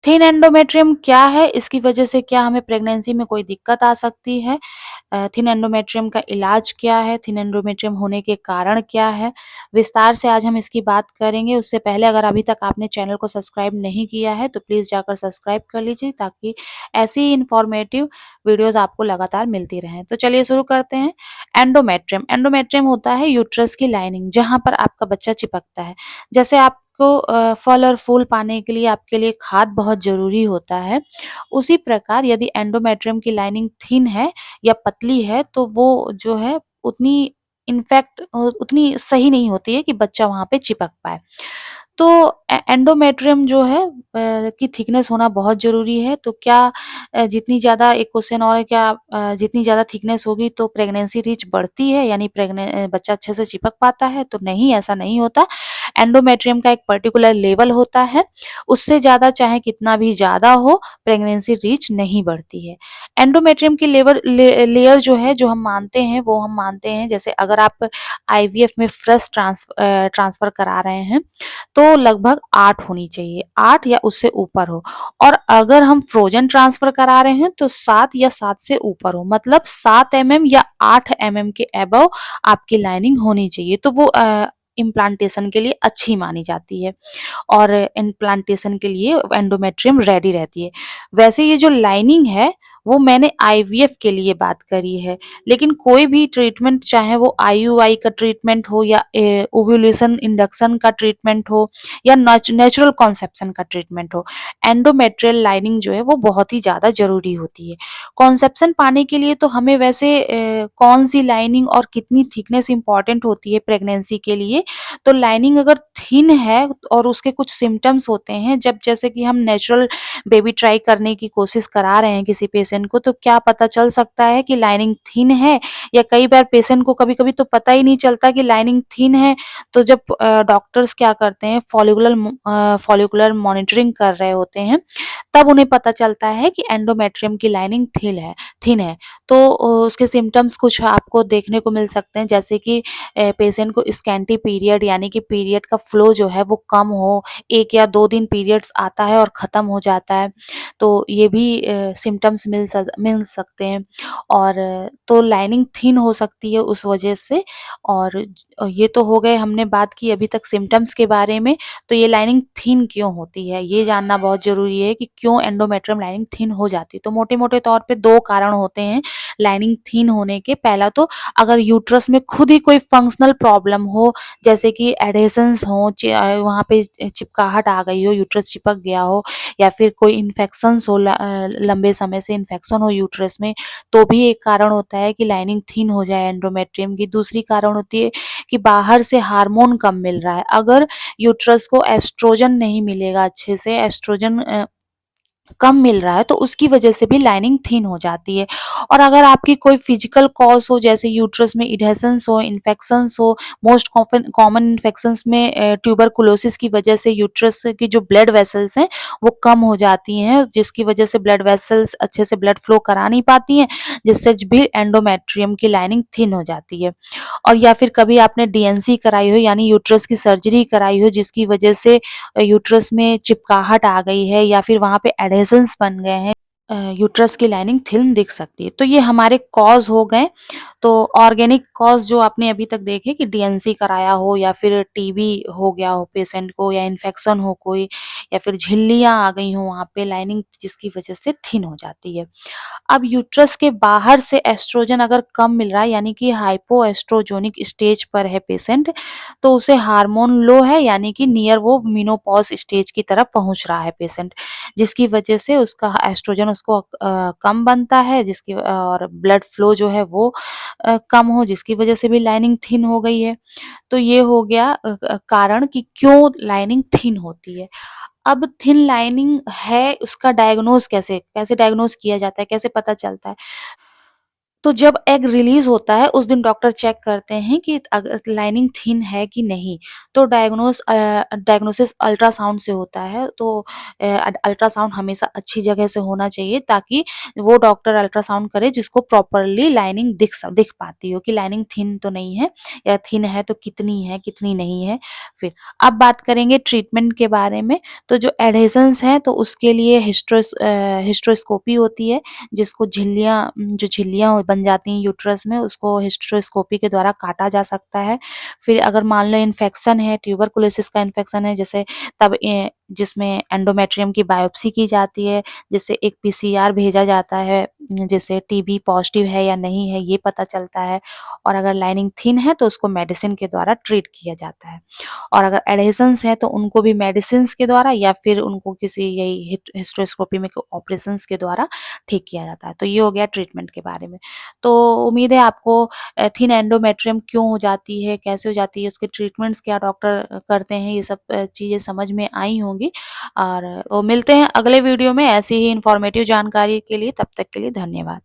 Thin endometrium क्या है? इसकी वजह से क्या हमें प्रेगनेंसी में कोई दिक्कत आ सकती है? थिन एंडोमेट्रियम का इलाज क्या है? थिन एंडोमेट्रियम होने के कारण क्या है? विस्तार से आज हम इसकी बात करेंगे। उससे पहले अगर अभी तक आपने चैनल को सब्सक्राइब नहीं किया है, तो प्लीज़ जाकर सब्सक्राइब कर लीजिए ताकि ऐसी ही इन्फॉर्मेटिव वीडियोज़ आपको लगातार मिलती रहें। तो चलिए शुरू करते हैं। एंडोमेट्रियम, एंडोमेट्रियम होता है यूट्रस की लाइनिंग जहाँ पर आपका बच्चा चिपकता है। जैसे आपको फल और फूल पाने के लिए आपके लिए खाद बहुत ज़रूरी होता है, उसी प्रकार यदि एंडोमेट्रियम की लाइनिंग थिन है या पतली है तो वो जो है उतनी इनफैक्ट उतनी सही नहीं होती है कि बच्चा वहाँ पे चिपक पाए। तो एंडोमेट्रियम जो है की थिकनेस होना बहुत ज़रूरी है। तो क्या जितनी ज़्यादा एक क्वेश्चन और है, क्या जितनी ज़्यादा थिकनेस होगी तो प्रेगनेंसी रिस्क बढ़ती है, यानी बच्चा अच्छे से चिपक पाता है? तो नहीं, ऐसा नहीं होता। एंडोमेट्रियम का एक पर्टिकुलर लेवल होता है, उससे ज़्यादा चाहे कितना भी ज़्यादा हो, प्रेगनेंसी रिस्क नहीं बढ़ती है। एंडोमेट्रियम की लेयर जो है, जो हम मानते हैं, वो हम मानते हैं जैसे अगर आप आईवीएफ में फ्रेश ट्रांसफर करा रहे हैं, तो लगभग 8 होनी चाहिए, 8 या उससे ऊपर हो। और अगर हम फ्रोजन ट्रांसफर करा रहे हैं तो 7 या 7 से ऊपर हो, मतलब 7 एमएम या 8 एमएम के अबव आपकी लाइनिंग होनी चाहिए, तो वो इम्प्लांटेशन के लिए अच्छी मानी जाती है और इम्प्लांटेशन के लिए एंडोमेट्रियम रेडी रहती है। वैसे ये जो लाइनिंग है, वो मैंने आईवीएफ के लिए बात करी है, लेकिन कोई भी ट्रीटमेंट, चाहे वो आईयूआई का ट्रीटमेंट हो या ओव्यूलेशन इंडक्शन का ट्रीटमेंट हो या नेचुरल कॉन्सेप्शन का ट्रीटमेंट हो, एंडोमेट्रियल लाइनिंग जो है वो बहुत ही ज़्यादा ज़रूरी होती है। कॉन्सेप्शन पाने के लिए तो हमें वैसे कौन सी लाइनिंग और कितनी थिकनेस इंपॉर्टेंट होती है प्रेगनेंसी के लिए, तो लाइनिंग अगर थिन है और उसके कुछ सिम्टम्स होते हैं, जब जैसे कि हम नेचुरल बेबी ट्राई करने की कोशिश करा रहे हैं किसी पेशेंट को, तो क्या पता चल सकता है कि लाइनिंग थिन है, या कई बार पेशेंट को कभी-कभी तो पता ही नहीं चलता कि लाइनिंग थिन है। तो जब डॉक्टर्स क्या करते हैं, फॉलिकुलर मॉनिटरिंग कर रहे होते हैं, तब उन्हें पता चलता है कि एंडोमेट्रियम की लाइनिंग थिन है। तो उसके सिम्पटम्स कुछ आपको देखने को मिल सकते हैं, जैसे कि पेशेंट को स्कैंटी पीरियड, यानी कि पीरियड का फ्लो जो है वो कम हो, 1 या 2 दिन पीरियड्स आता है और ख़त्म हो जाता है। तो ये भी सिम्पटम्स मिल सकते हैं। और तो लाइनिंग थिन हो सकती है उस वजह से। और ये तो हो गए, हमने बात की अभी तक सिम्पटम्स के बारे में। तो ये लाइनिंग थिन क्यों होती है, ये जानना बहुत ज़रूरी है कि क्यों एंडोमेट्रियम लाइनिंग थिन हो जाती है। तो मोटे-मोटे तौर पे 2 कारण होते हैं लाइनिंग थिन होने के। पहला तो अगर यूट्रस में खुद ही कोई फंक्शनल प्रॉब्लम हो, जैसे कि एडहेशंस हो, वहाँ पे चिपकाहट आ गई हो, यूट्रस चिपक गया हो, या फिर कोई इन्फेक्शंस हो, लंबे समय से इन्फेक्शन हो यूट्रस में, तो भी एक कारण होता है कि लाइनिंग थिन हो जाए एंडोमेट्रियम की। दूसरी कारण होती है कि बाहर से हार्मोन कम मिल रहा है। अगर यूट्रस को एस्ट्रोजन नहीं मिलेगा अच्छे से, एस्ट्रोजन कम मिल रहा है, तो उसकी वजह से भी लाइनिंग थिन हो जाती है। और अगर आपकी कोई फिजिकल कॉज हो, जैसे यूट्रस में एडहेशंस हो, इन्फेक्शंस हो, मोस्ट कॉमन इन्फेक्शंस में ट्यूबरकुलोसिस की वजह से यूट्रस की जो ब्लड वेसल्स हैं वो कम हो जाती हैं, जिसकी वजह से ब्लड वेसल्स अच्छे से ब्लड फ्लो करा नहीं पाती हैं, जिससे भी एंडोमेट्रियम की लाइनिंग थिन हो जाती है। और या फिर कभी आपने डीएनसी कराई हो, यानी यूट्रस की सर्जरी कराई हो, जिसकी वजह से यूट्रस में चिपकाहट आ गई है या फिर वहाँ पे एडहेशंस बन गए हैं, यूट्रस की लाइनिंग थिन दिख सकती है। तो ये हमारे कॉज हो गए। तो ऑर्गेनिक कॉज जो आपने अभी तक देखे कि डीएनसी कराया हो, या फिर टीबी हो गया हो पेशेंट को, या इन्फेक्शन हो कोई, या फिर झिल्लियाँ आ गई हो वहाँ पे लाइनिंग, जिसकी वजह से थिन हो जाती है। अब यूट्रस के बाहर से एस्ट्रोजन अगर कम मिल रहा है, यानी कि हाइपोएस्ट्रोजेनिक स्टेज पर है पेशेंट, तो उसे हार्मोन लो है, यानी कि नियर वो मेनोपॉज स्टेज की तरफ पहुंच रहा है पेशेंट, जिसकी वजह से उसका एस्ट्रोजन उसको कम बनता है, जिसकी और ब्लड फ्लो जो है वो कम हो, जिसकी वजह से भी लाइनिंग थिन हो गई है। तो ये हो गया कारण कि क्यों लाइनिंग थिन होती है। अब थिन लाइनिंग है, उसका डायग्नोज कैसे कैसे डायग्नोज किया जाता है, कैसे पता चलता है? तो जब एग रिलीज़ होता है उस दिन डॉक्टर चेक करते हैं कि लाइनिंग थिन है कि नहीं। तो डायग्नोसिस अल्ट्रासाउंड से होता है। तो अल्ट्रासाउंड हमेशा अच्छी जगह से होना चाहिए ताकि वो डॉक्टर अल्ट्रासाउंड करे जिसको प्रॉपरली लाइनिंग दिख पाती हो कि लाइनिंग थिन तो नहीं है, या थिन है तो कितनी है, कितनी नहीं है। फिर अब बात करेंगे ट्रीटमेंट के बारे में। तो जो एडहेशंस हैं तो उसके लिए हिस्ट्रोस्कोपी होती है, जिसको जो झिल्लियाँ बन जाती हैं यूट्रस में, उसको हिस्टेरोस्कोपी के द्वारा काटा जा सकता है। फिर अगर मान लो इन्फेक्शन है, ट्यूबरकुलोसिस का इन्फेक्शन है, जैसे तब जिसमें एंडोमेट्रियम की बायोप्सी की जाती है, जिससे एक पीसीआर भेजा जाता है, जिससे टीबी पॉजिटिव है या नहीं है ये पता चलता है। और अगर लाइनिंग थिन है तो उसको मेडिसिन के द्वारा ट्रीट किया जाता है। और अगर एडहेशंस है तो उनको भी मेडिसिन्स के द्वारा या फिर उनको किसी यही हिस्टेरोस्कोपी में ऑपरेशंस के द्वारा ठीक किया जाता है। तो ये हो गया ट्रीटमेंट के बारे में। तो उम्मीद है आपको थिन एंडोमेट्रियम क्यों हो जाती है, कैसे हो जाती है, उसके ट्रीटमेंट्स क्या डॉक्टर करते हैं, ये सब चीज़ें समझ में आई होंगी। और मिलते हैं अगले वीडियो में ऐसी ही इन्फॉर्मेटिव जानकारी के लिए। तब तक के लिए धन्यवाद।